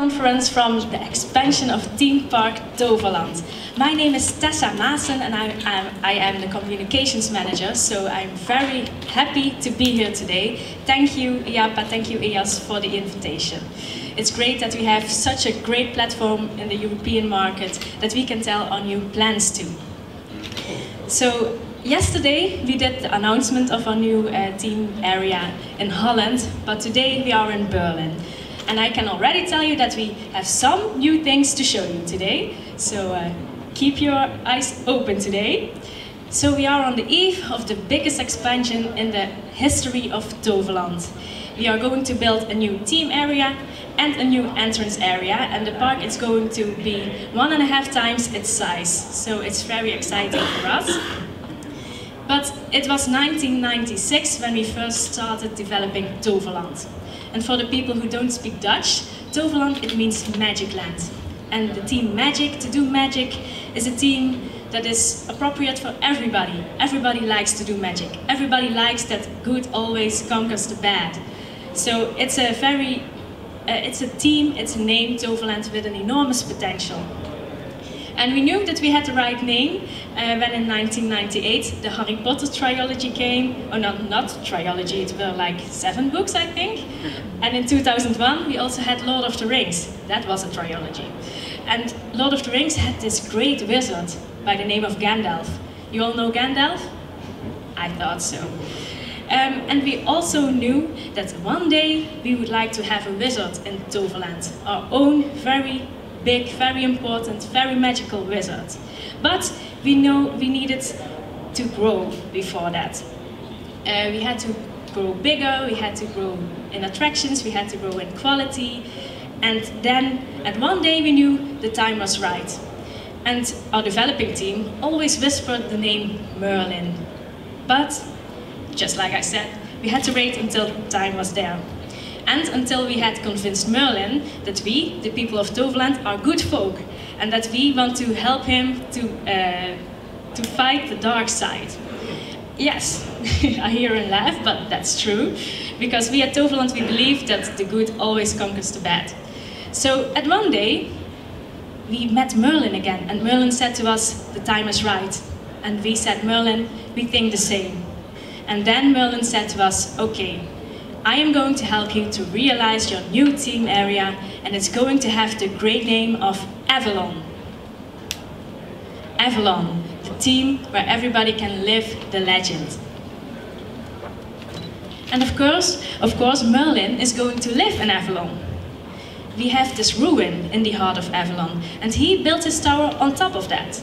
conference from the expansion of Theme Park Toverland. My name is Tesse Maessen and I am the Communications Manager, so I'm very happy to be here today. Thank you IAPA, thank you EAS for the invitation. It's great that we have such a great platform in the European market that we can tell our new plans to. So yesterday we did the announcement of our new team area in Holland, but today we are in Berlin. And I can already tell you that we have some new things to show you today, so keep your eyes open today. So we are on the eve of the biggest expansion in the history of Toverland. We are going to build a new team area and a new entrance area, and the park is going to be 1.5 times its size, so it's very exciting for us. But it was 1996 when we first started developing Toverland. And for the people who don't speak Dutch, Toverland, it means magic land. And the team Magic, to do magic, is a team that is appropriate for everybody. Everybody likes to do magic. Everybody likes that good always conquers the bad. So it's a team, it's a name, Toverland, with an enormous potential. And we knew that we had the right name when in 1998 the Harry Potter trilogy came. Oh, not trilogy, it were like 7 books, I think. And in 2001 we also had Lord of the Rings. That was a trilogy. And Lord of the Rings had this great wizard by the name of Gandalf. You all know Gandalf? I thought so. And we also knew that one day we would like to have a wizard in Toverland. Our own very big, very important, very magical wizard. But we know we needed to grow before that. We had to grow bigger, we had to grow in attractions, we had to grow in quality. And then, at one day we knew the time was right. And our developing team always whispered the name Merlin. But, just like I said, we had to wait until the time was there. And until we had convinced Merlin that we, the people of Toverland, are good folk and that we want to help him to fight the dark side. Yes, I hear and laugh, but that's true, because we at Toverland, we believe that the good always conquers the bad. So at one day, we met Merlin again, and Merlin said to us, the time is right. And we said, Merlin, we think the same. And then Merlin said to us, okay, I am going to help you to realize your new team area, and it's going to have the great name of Avalon. Avalon, the team where everybody can live the legend. And of course, Merlin is going to live in Avalon. We have this ruin in the heart of Avalon, and he built his tower on top of that,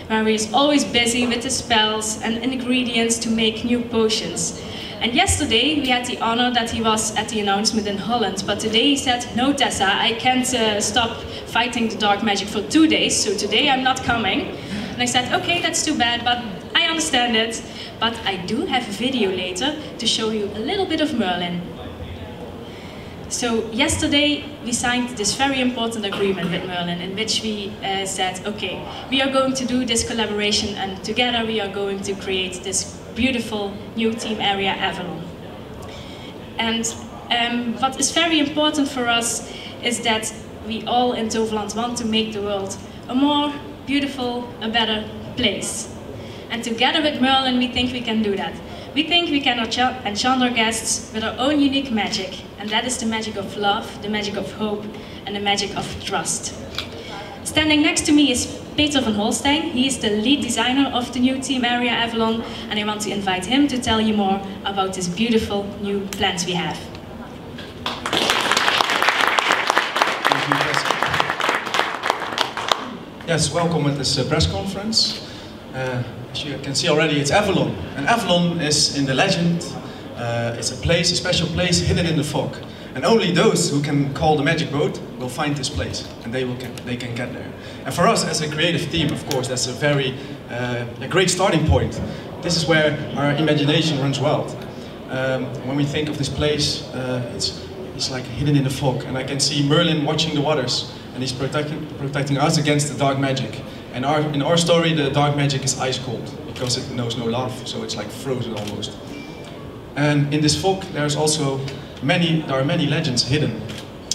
where he is always busy with his spells and ingredients to make new potions. And yesterday we had the honor that he was at the announcement in Holland, but today he said, no Tessa, I can't stop fighting the dark magic for 2 days, so today I'm not coming. And I said, okay, that's too bad, but I understand it. But I do have a video later to show you a little bit of Merlin. So yesterday we signed this very important agreement with Merlin, in which we said, okay, we are going to do this collaboration, and together we are going to create this beautiful new team area Avalon. And what is very important for us is that we all in Toverland want to make the world a more beautiful, a better place. And together with Merlin we think we can do that. We think we can enchant our guests with our own unique magic, and that is the magic of love, the magic of hope, and the magic of trust. Standing next to me is Peter van Holsteijn. He is the lead designer of the new team area Avalon, and I want to invite him to tell you more about this beautiful new plans we have. Yes, welcome at this press conference. As you can see already, it's Avalon. And Avalon is in the legend, it's a place, a special place hidden in the fog. And only those who can call the magic boat will find this place, and they can get there. And for us as a creative team, of course, that's a great starting point. This is where our imagination runs wild. When we think of this place, it's like hidden in the fog, and I can see Merlin watching the waters, and he's protecting us against the dark magic. And in our story, the dark magic is ice cold, because it knows no love, so it's like frozen almost. And in this fog, there are many legends hidden.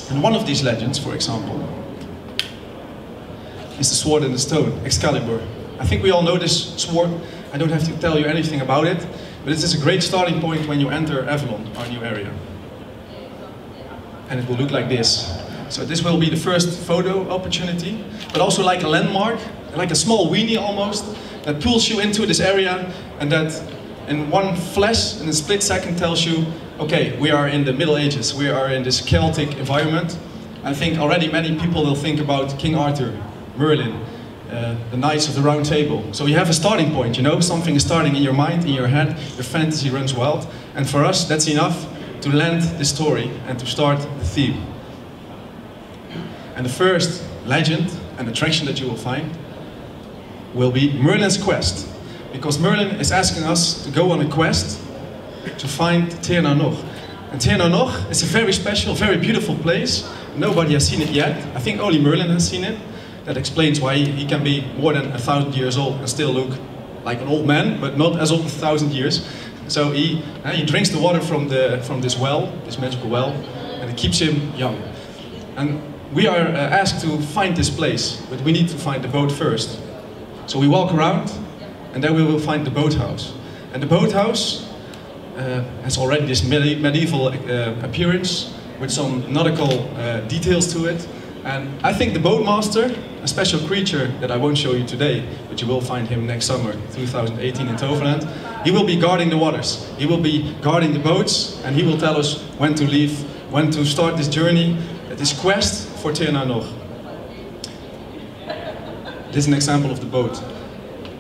And one of these legends, for example, is the sword and the stone, Excalibur. I think we all know this sword. I don't have to tell you anything about it, but it is a great starting point when you enter Avalon, our new area. And it will look like this. So this will be the first photo opportunity, but also like a landmark, like a small weenie almost, that pulls you into this area and that in one flash, in a split second, tells you, okay, we are in the Middle Ages, we are in this Celtic environment. I think already many people will think about King Arthur, Merlin, the Knights of the Round Table. So you have a starting point, you know, something is starting in your mind, in your head, your fantasy runs wild. And for us, that's enough to land the story and to start the theme. And the first legend and attraction that you will find will be Merlin's quest. Because Merlin is asking us to go on a quest to find Hier, neues. And Hier, neues is a very special, very beautiful place. Nobody has seen it yet. I think only Merlin has seen it. That explains why he can be more than 1,000 years old and still look like an old man, but not as old as 1,000 years. So he drinks the water from this well, this magical well, and it keeps him young. And we are asked to find this place, but we need to find the boat first. So we walk around, and then we will find the boathouse. And the boathouse has already this medieval appearance with some nautical details to it. And I think the boatmaster, a special creature that I won't show you today, but you will find him next summer, 2018 in Toverland, he will be guarding the waters. He will be guarding the boats, and he will tell us when to leave, when to start this journey, this quest for Hier, neues. This is an example of the boat.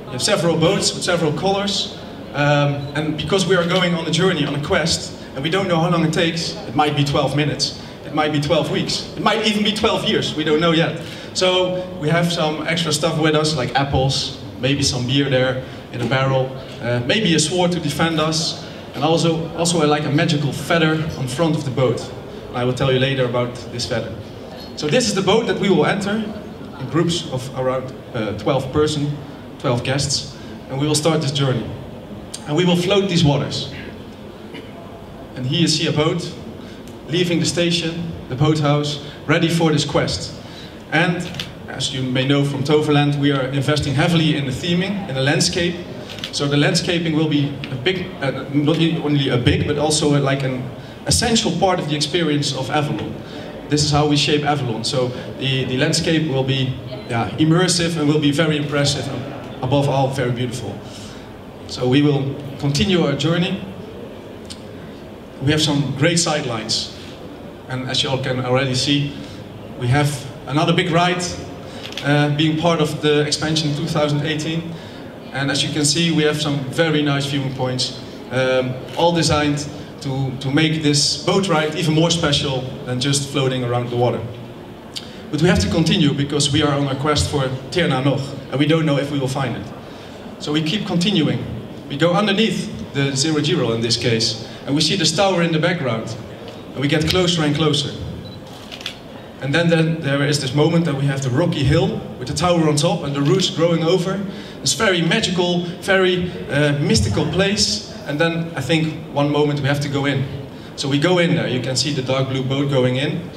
You have several boats with several colors, and because we are going on a journey, on a quest, and we don't know how long it takes, it might be 12 minutes, it might be 12 weeks, it might even be 12 years, we don't know yet. So we have some extra stuff with us, like apples, maybe some beer there in a barrel, maybe a sword to defend us, and also like a magical feather on front of the boat. And I will tell you later about this feather. So this is the boat that we will enter in groups of around 12 guests, and we will start this journey. And we will float these waters. And here you see a boat leaving the station, the boathouse, ready for this quest. And as you may know from Toverland, we are investing heavily in the theming, in the landscape. So the landscaping will be a big, not only a big, but also like an essential part of the experience of Avalon. This is how we shape Avalon. So the landscape will be immersive and will be very impressive, and above all, very beautiful. So we will continue our journey. We have some great sidelines. And as you all can already see, we have another big ride being part of the expansion 2018. And as you can see, we have some very nice viewing points, all designed to make this boat ride even more special than just floating around the water. But we have to continue because we are on a quest for Hier, neues, and we don't know if we will find it. So we keep continuing. We go underneath the 00 in this case, and we see this tower in the background, and we get closer and closer. And then there is this moment that we have the rocky hill with the tower on top and the roots growing over. This very magical, very mystical place. And then I think one moment we have to go in. So we go in there. You can see the dark blue boat going in.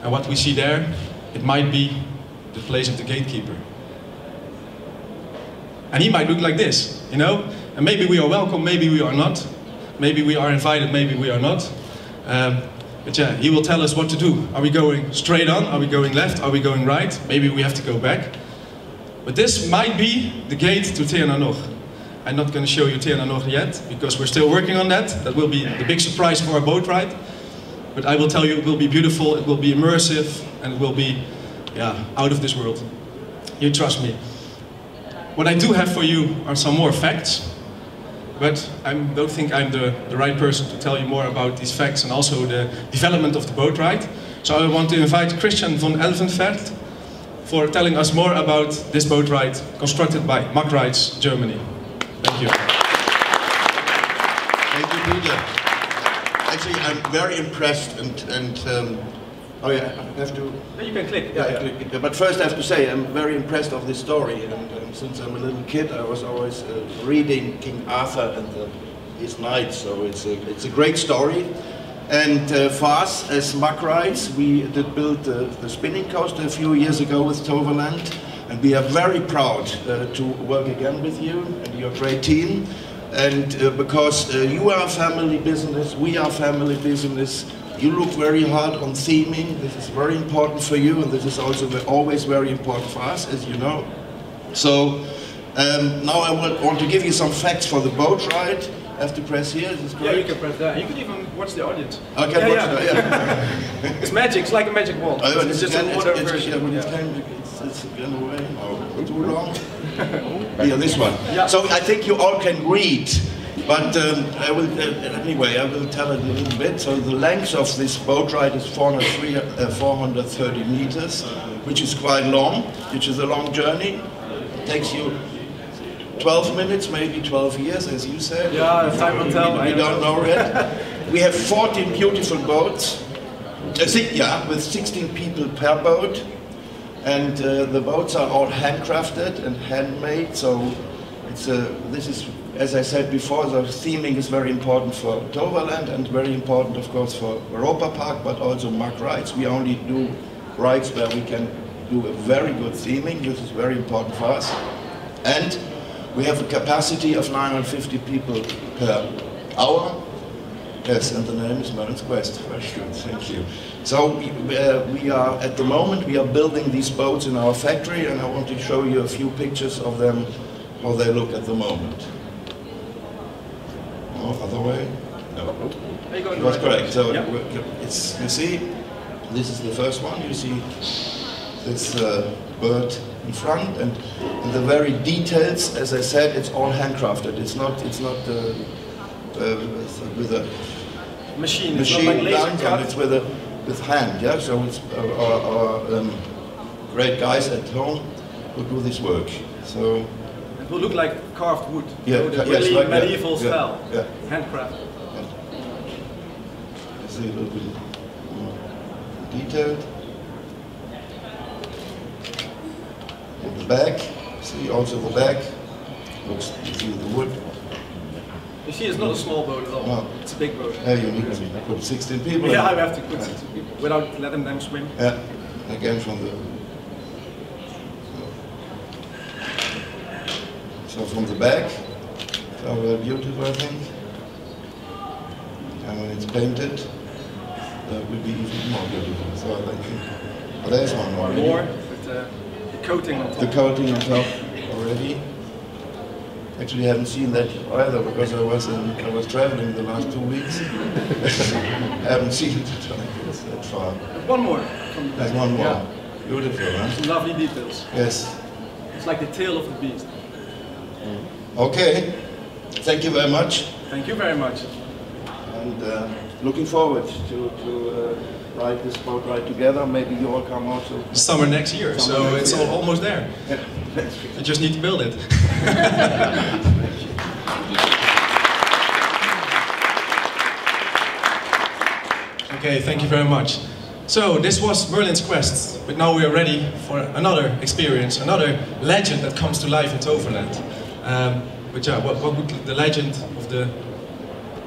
And what we see there, it might be the place of the gatekeeper. And he might look like this, you know? And maybe we are welcome, maybe we are not. Maybe we are invited, maybe we are not. But yeah, he will tell us what to do. Are we going straight on? Are we going left? Are we going right? Maybe we have to go back. But this might be the gate to Hier, neues. I'm not going to show you Hier, neues yet, because we're still working on that. That will be the big surprise for our boat ride. But I will tell you, it will be beautiful, it will be immersive, and it will be, out of this world. You trust me. What I do have for you are some more facts. But I don't think I'm the right person to tell you more about these facts and also the development of the boat ride. So I want to invite Christian van Elverforft for telling us more about this boat ride constructed by Mack Rides, Germany. Thank you. Thank you, Peter. Actually, I'm very impressed and oh yeah, I have to... You can click. Yeah. But first I have to say, I'm very impressed of this story. And since I'm a little kid, I was always reading King Arthur and his knights. So it's a great story. And Fahrt, as Mack rides, we did build the spinning coaster a few years ago with Toverland. And we are very proud to work again with you and your great team. And because you are a family business, we are family business, you look very hard on theming. This is very important for you, and this is also always very important for us, as you know. So now I want to give you some facts for the boat ride. I have to press here, is this correct? Yeah, you can press that. You can even watch the audience. I can watch that, yeah. It's magic, it's like a magic wand. Oh, it's just a modern version. It's gone away. No, too long. Yeah, this one. Yeah. So I think you all can read, but I will anyway. I will tell it a little bit. So the length of this boat ride is 430 meters, which is quite long. Which is a long journey. It takes you 12 minutes, maybe 12 years, as you said. Yeah, time will tell. We don't know yet. We have 14 beautiful boats. With 16 people per boat. And the boats are all handcrafted and handmade, so it's this is, as I said before, the theming is very important for Toverland and very important, of course, for Europa Park, but also Mack rides. We only do rides where we can do a very good theming. This is very important for us. And we have a capacity of 950 people per hour. Yes, and the name is Merlin's Quest. Very good, thank you. So we are, at the moment, we are building these boats in our factory, and I want to show you a few pictures of them, how they look at the moment. No, other way? No. That's correct. So it's, you see, this is the first one. You see this bird in front, and the very details, as I said, it's all handcrafted. It's not with a machine done, it's with hand, yeah. So it's our great guys at home who do this work. So it will look like carved wood. Yeah, so yes, really like medieval style. Yeah. Handcrafted. You see a little bit more detailed. And the back, see also the back. Looks, you see the wood. You see, it's not a small boat at all. No. It's a big boat. Yeah, you need to put 16 people. Yeah, I have to put 16 people without letting them swim. Yeah, again from the. So from the back, so very beautiful, I think. And when it's painted, that will be even more beautiful. So I think. Oh, there's one already. More with the coating on top. The coating on top already. Actually, I haven't seen that either because I was traveling the last 2 weeks. I haven't seen it that far. One more. There's one more. Yeah. Beautiful, huh? Some lovely details. Yes. It's like the tail of the beast. Okay. Thank you very much. Thank you very much. And looking forward to ride this boat ride together. Maybe you all come also. Summer next year, so it's almost there. Yeah. You just need to build it. Okay, thank you very much. So this was Merlin's quest, but now we are ready for another experience, another legend that comes to life in Toverland. But yeah, what would the legend of the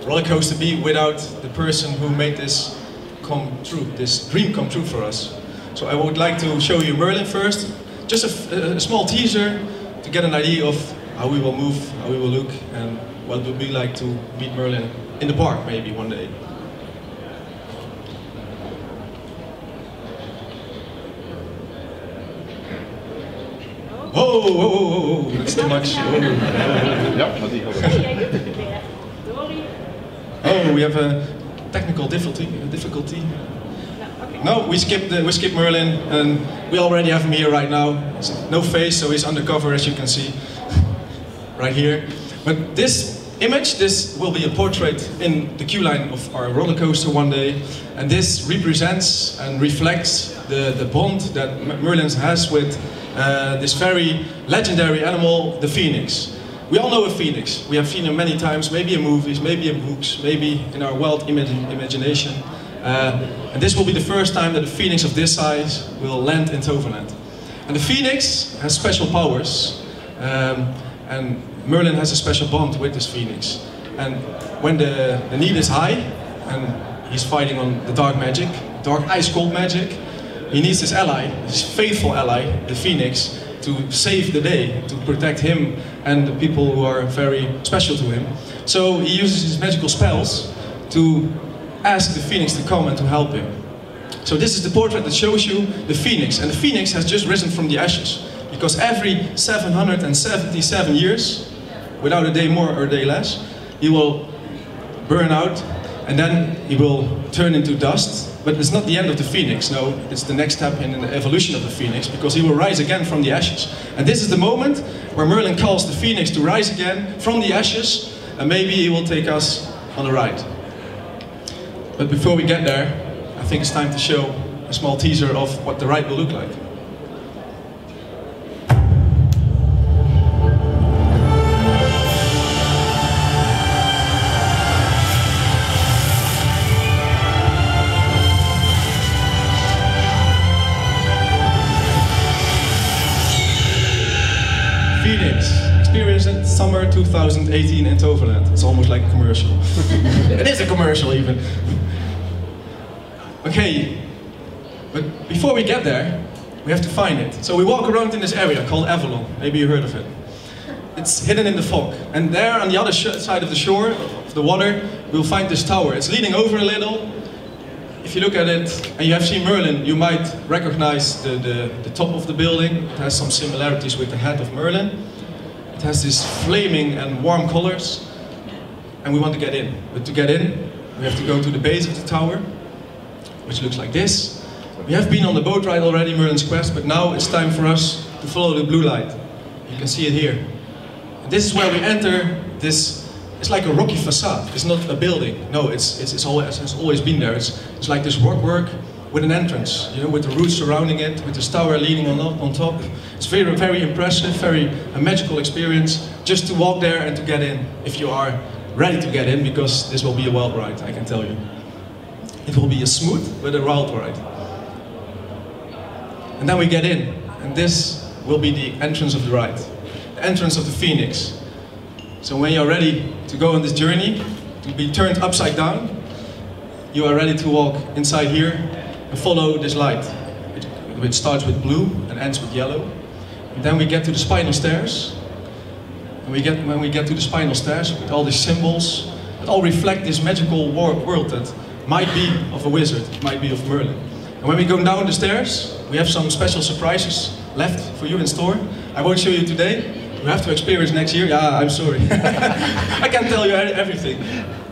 roller coaster be without the person who made this come true, this dream come true for us? So I would like to show you Merlin first, just a small teaser to get an idea of how we will move, how we will look, and what it would be like to meet Merlin in the park maybe one day. Whoa, whoa, whoa, whoa, that's too much. Oh, we have a technical difficulty. No, we skipped Merlin, and we already have him here right now. No face, so he's undercover, as you can see, right here. But this image, this will be a portrait in the queue line of our roller coaster one day, and this represents and reflects the bond that Merlin has with this very legendary animal, the phoenix. We all know a phoenix. We have seen him many times, maybe in movies, maybe in books, maybe in our wild imagination. And this will be the first time that a phoenix of this size will land in Toverland. And the phoenix has special powers, and Merlin has a special bond with this phoenix. And when the need is high, and he's fighting on the dark magic, dark ice cold magic. He needs his ally, his faithful ally, the Phoenix, to save the day, to protect him and the people who are very special to him. So he uses his magical spells to ask the Phoenix to come and to help him. So this is the portrait that shows you the Phoenix, and the Phoenix has just risen from the ashes, because every 777 years, without a day more or a day less, he will burn out, and then he will turn into dust. But it's not the end of the Phoenix, no, it's the next step in the evolution of the Phoenix, because he will rise again from the ashes. And this is the moment where Merlin calls the Phoenix to rise again from the ashes, and maybe he will take us on a ride. But before we get there, I think it's time to show a small teaser of what the ride will look like. Phoenix, experience it summer 2018 in Toverland. It's almost like a commercial. It is a commercial even. Okay, but before we get there, we have to find it. So we walk around in this area called Avalon. Maybe you heard of it. It's hidden in the fog. And there on the other side of the shore, of the water, we'll find this tower. It's leaning over a little. If you look at it and you have seen Merlin, you might recognize the top of the building. It has some similarities with the head of Merlin. It has these flaming and warm colors. And we want to get in. But to get in, we have to go to the base of the tower, which looks like this. We have been on the boat ride already, Merlin's Quest, but now it's time for us to follow the blue light. You can see it here. And this is where we enter this. It's like a rocky facade. It's not a building. No, it's always been there. It's like this rockwork with an entrance, you know, with the roots surrounding it, with the tower leaning on top. It's very, very impressive, a magical experience, just to walk there and to get in, if you are ready to get in, because this will be a wild ride, I can tell you. It will be a smooth but a wild ride. And then we get in, and this will be the entrance of the ride, the entrance of the Phoenix. So when you're ready to go on this journey, to be turned upside down, you are ready to walk inside here and follow this light, which starts with blue and ends with yellow. And then we get to the spiral stairs. And when we get to the spiral stairs with all these symbols, that all reflect this magical world that might be of a wizard, might be of Merlin. And when we go down the stairs, we have some special surprises left for you in store. I won't show you today. You have to experience next year. Yeah, I'm sorry. I can't tell you everything.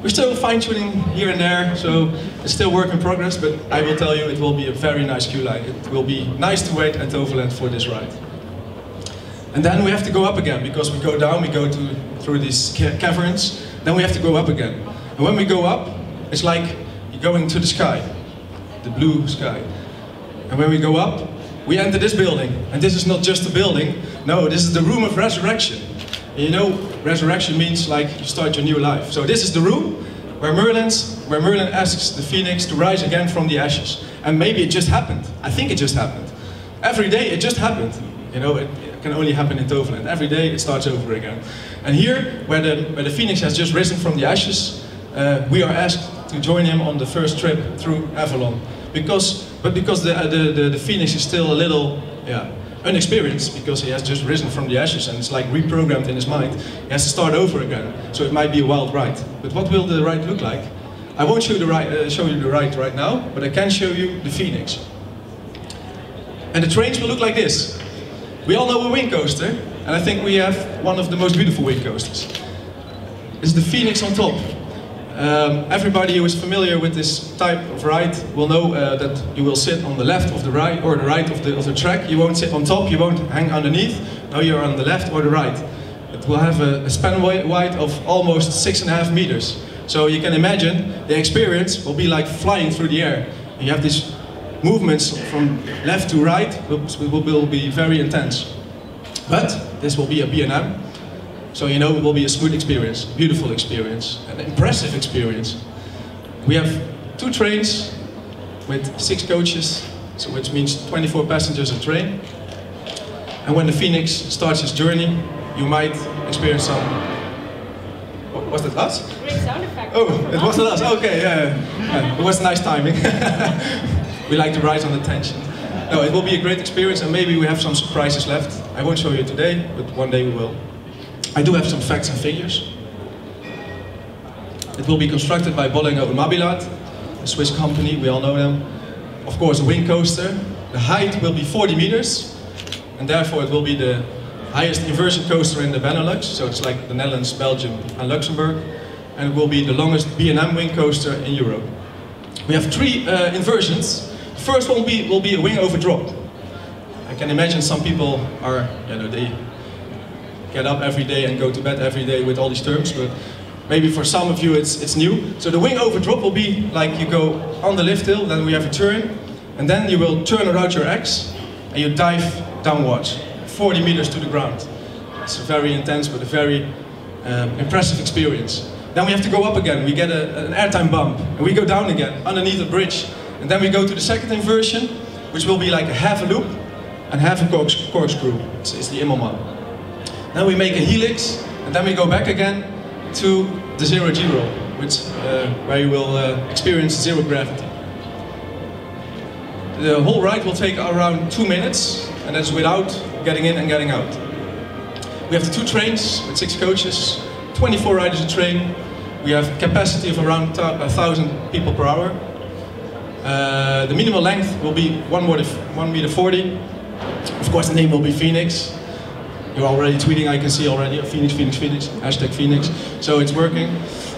We're still fine-tuning here and there, so it's still work in progress, but I will tell you it will be a very nice queue line. It will be nice to wait at Toverland for this ride. And then we have to go up again, because we go down, we go through these caverns, then we have to go up again. And when we go up, it's like you're going to the sky, the blue sky. And when we go up, we enter this building. And this is not just a building, no, this is the room of resurrection. And you know, resurrection means like you start your new life. So this is the room where Merlin asks the Phoenix to rise again from the ashes. And maybe it just happened. I think it just happened. Every day it just happened. You know, it can only happen in Toverland. Every day it starts over again. And here, where the Phoenix has just risen from the ashes, we are asked to join him on the first trip through Avalon. Because the Phoenix is still a little, unexperienced, because he has just risen from the ashes and it's like reprogrammed in his mind. He has to start over again, so it might be a wild ride. But what will the ride look like? I won't show you the ride right now, but I can show you the Phoenix. And the trains will look like this. We all know a wing coaster, and I think we have one of the most beautiful wing coasters. It's the Phoenix on top. Everybody who is familiar with this type of ride will know that you will sit on the left of the ride or the right of the track. You won't sit on top, you won't hang underneath. No, you're on the left or the right. It will have a span wide of almost 6.5 meters. So you can imagine the experience will be like flying through the air. And you have these movements from left to right, will be very intense. But this will be a B&M. So you know it will be a smooth experience, beautiful experience, an impressive experience. We have 2 trains with 6 coaches, so which means 24 passengers a train. And when the Phoenix starts its journey, you might experience some... Was that us? Great sound effect. Oh, it wasn't us. Okay, yeah. It was nice timing. We like to ride on the tension. No, it will be a great experience, and maybe we have some surprises left. I won't show you today, but one day we will. I do have some facts and figures. It will be constructed by Bollinger & Mabilart, a Swiss company, we all know them. Of course, a wing coaster. The height will be 40 meters, and therefore it will be the highest inversion coaster in the Benelux, so it's like the Netherlands, Belgium and Luxembourg, and it will be the longest B&M Wing Coaster in Europe. We have 3 inversions. The first one will be a wing over drop. I can imagine some people are, they get up every day and go to bed every day with all these terms, but maybe for some of you it's new. So the wing over drop will be like you go on the lift hill, then we have a turn, and then you will turn around your X and you dive downwards, 40 meters to the ground. It's a very intense but a very impressive experience. Then we have to go up again, we get an airtime bump, and we go down again, underneath the bridge. And then we go to the second inversion, which will be like a half a loop and half a corkscrew. It's the Immelman. Then we make a helix, and then we go back again to the 0G roll, where you will experience zero gravity. The whole ride will take around 2 minutes, and that's without getting in and getting out. We have the 2 trains with 6 coaches, 24 riders a train. We have a capacity of around 1,000 people per hour. The minimum length will be 1 meter 40. Of course, the name will be Fenix. You're already tweeting, I can see already, Phoenix, Phoenix, Phoenix, hashtag Phoenix. So it's working.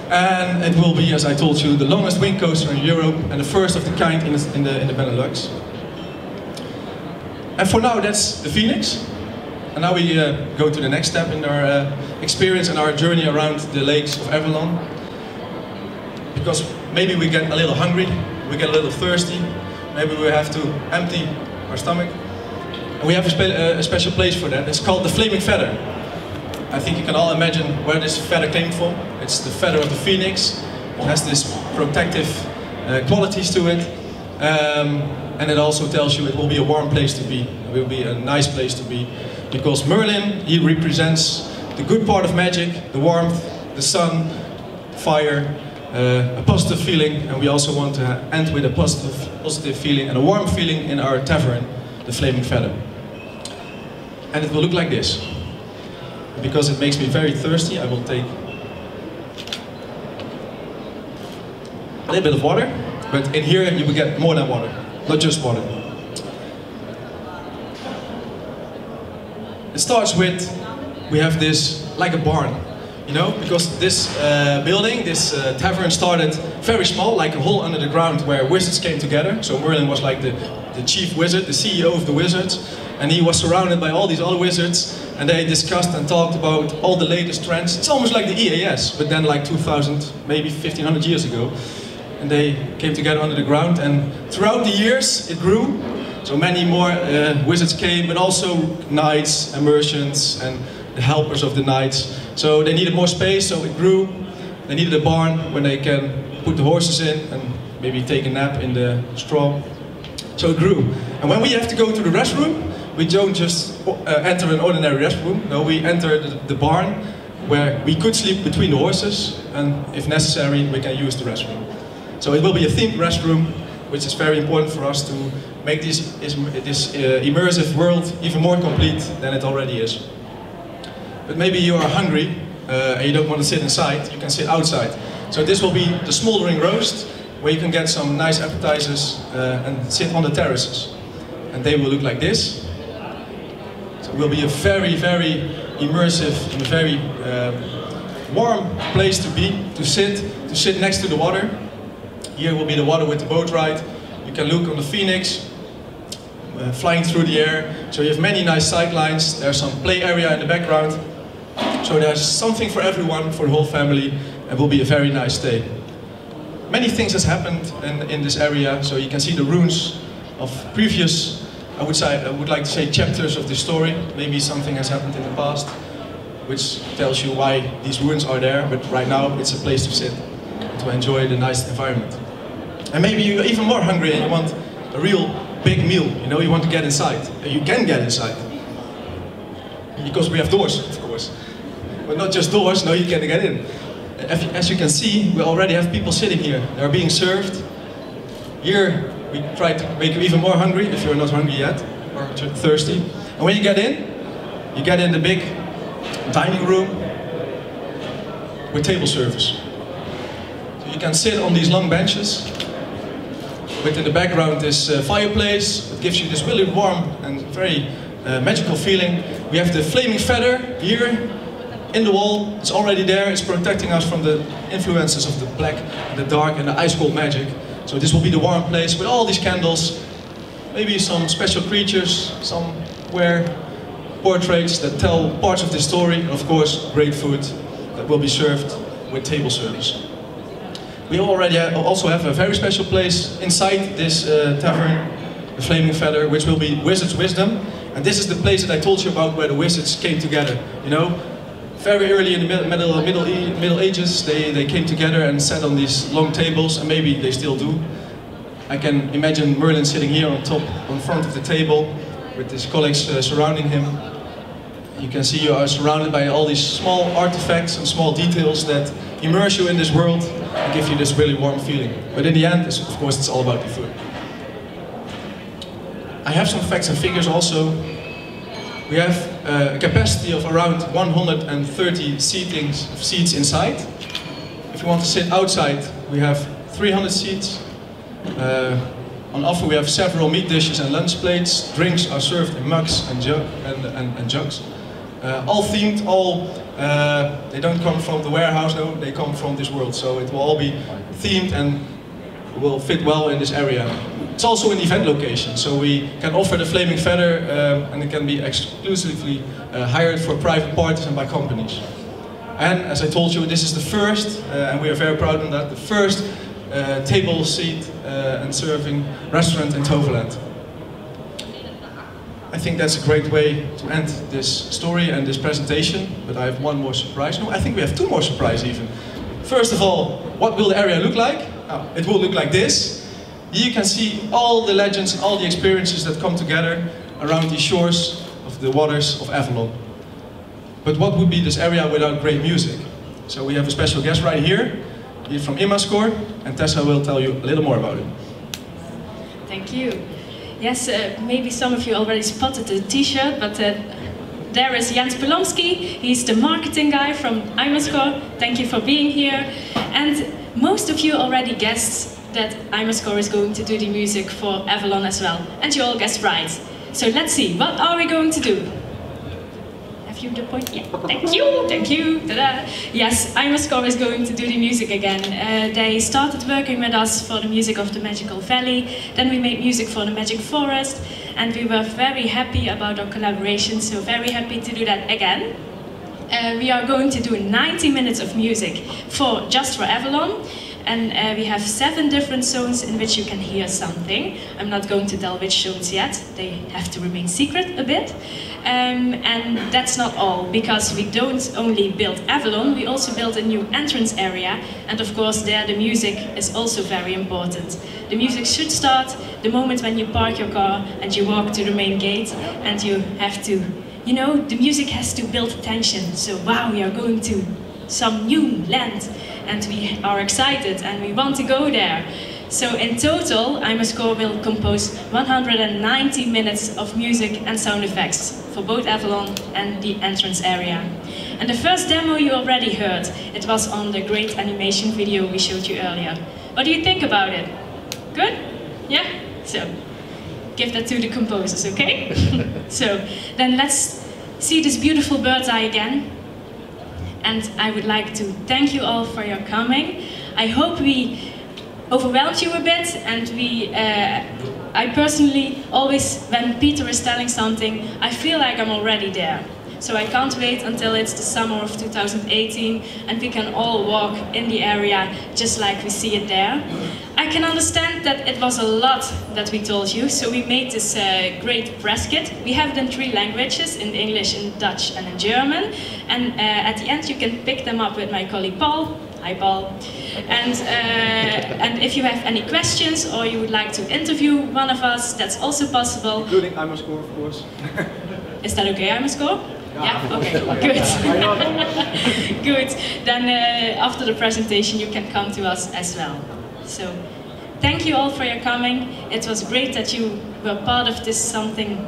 And it will be, as I told you, the longest wing coaster in Europe and the first of the kind in the Benelux. And for now, that's the Phoenix. And now we go to the next step in our experience and our journey around the lakes of Avalon. Because maybe we get a little hungry, we get a little thirsty, maybe we have to empty our stomach. And we have a special place for that. It's called the Flaming Feather. I think you can all imagine where this feather came from. It's the feather of the phoenix. It has this protective qualities to it. And it also tells you it will be a warm place to be. It will be a nice place to be. Because Merlin, he represents the good part of magic, the warmth, the sun, fire, a positive feeling. And we also want to end with a positive feeling and a warm feeling in our tavern, the Flaming Feather. And it will look like this. Because it makes me very thirsty, I will take a little bit of water, but in here you will get more than water, not just water. It starts with, we have this, like a barn, you know, because this building, this tavern started very small, like a hole under the ground where wizards came together. So Merlin was like the chief wizard, the CEO of the wizards, and he was surrounded by all these other wizards, and they discussed and talked about all the latest trends. It's almost like the EAS, but then like 2000, maybe 1500 years ago. And they came together under the ground, and throughout the years it grew. So many more wizards came, but also knights and merchants and the helpers of the knights. So they needed more space, so it grew. They needed a barn where they can put the horses in and maybe take a nap in the straw. So it grew. And when we have to go to the restroom, we don't just enter an ordinary restroom. No, we enter the barn where we could sleep between the horses, and if necessary, we can use the restroom. So it will be a themed restroom, which is very important for us to make this immersive world even more complete than it already is. But maybe you are hungry and you don't want to sit inside, you can sit outside. So this will be the smoldering roast, where you can get some nice appetizers and sit on the terraces. And they will look like this. So it will be a very, very immersive and a very warm place to be, to sit next to the water. Here will be the water with the boat ride. You can look on the Phoenix, flying through the air. So you have many nice sight lines. There's some play area in the background. So there's something for everyone, for the whole family, and will be a very nice stay. Many things has happened in this area, so you can see the ruins of previous, I would like to say, chapters of the story. Maybe something has happened in the past, which tells you why these ruins are there, but right now it's a place to sit, to enjoy the nice environment. And maybe you're even more hungry and you want a real big meal, you know, you want to get inside. You can get inside. Because we have doors, of course. But not just doors, no, you can get in. as you can see, we already have people sitting here. They are being served. Here, we try to make you even more hungry if you're not hungry yet, or thirsty. And when you get in the big dining room with table service. So you can sit on these long benches. Within the background this fireplace. It gives you this really warm and very magical feeling. We have the flaming feather here in the wall. It's already there. It's protecting us from the influences of the black, the dark and the ice cold magic. So this will be the warm place with all these candles. Maybe some special creatures, somewhere portraits that tell parts of the story. And of course, great food that will be served with table service. We already also have a very special place inside this tavern, the Flaming Feather, which will be Wizard's Wisdom. And this is the place that I told you about where the wizards came together. You know, very early in the Middle Ages, they came together and sat on these long tables, and maybe they still do. I can imagine Merlin sitting here on front of the table, with his colleagues surrounding him. You can see you are surrounded by all these small artifacts and small details that immerse you in this world and give you this really warm feeling. But in the end, of course, it's all about the food. I have some facts and figures also. We have a capacity of around 130 seats inside. If you want to sit outside, we have 300 seats. On offer we have several meat dishes and lunch plates. Drinks are served in mugs and jugs. All themed, they don't come from the warehouse, no, they come from this world. So it will all be themed and will fit well in this area. It's also an event location, so we can offer the Flaming Feather and it can be exclusively hired for private parties and by companies. And as I told you, this is the first, and we are very proud of that, the first table seat and serving restaurant in Toverland. I think that's a great way to end this story and this presentation, but I have one more surprise. No, I think we have two more surprises even. First of all, what will the area look like? Oh, it will look like this. Here you can see all the legends and all the experiences that come together around the shores of the waters of Avalon. But what would be this area without great music? So we have a special guest right here. He's from Imascore, and Tessa will tell you a little more about it. Thank you. Yes, maybe some of you already spotted the t-shirt, but there is Jens Polomski. He's the marketing guy from Imascore. Thank you for being here. And most of you already guessed that Imascore is going to do the music for Avalon as well. And you all guessed right. So let's see, what are we going to do? Have you the point? Yeah, thank you, ta-da. Yes, Imascore is going to do the music again. They started working with us for the music of the Magical Valley, then we made music for the Magic Forest, and we were very happy about our collaboration, so very happy to do that again. We are going to do 90 minutes of music just for Avalon. And we have 7 different zones in which you can hear something. I'm not going to tell which zones yet. They have to remain secret a bit. And that's not all, because we don't only build Avalon, we also build a new entrance area. And of course there the music is also very important. The music should start the moment when you park your car and you walk to the main gate, and you have to, you know, the music has to build tension. So wow, we are going to some new land. And we are excited and we want to go there. So in total, Imascore will compose 190 minutes of music and sound effects for both Avalon and the entrance area. And the first demo you already heard. It was on the great animation video we showed you earlier. What do you think about it? Good? Yeah? So, give that to the composers, okay? So, then let's see this beautiful bird's eye again. And I would like to thank you all for your coming. I hope we overwhelmed you a bit, and I personally always, when Peter is telling something, I feel like I'm already there. So I can't wait until it's the summer of 2018 and we can all walk in the area just like we see it there. I can understand that it was a lot that we told you, so we made this great press kit. We have it in 3 languages, in English, in Dutch and in German. And at the end you can pick them up with my colleague Paul. Hi Paul. And if you have any questions or you would like to interview one of us, that's also possible. Including Imascore, of course. Is that okay, Imascore? Yeah, okay, good. Good. Then after the presentation you can come to us as well. So, thank you all for your coming. It was great that you were part of this something.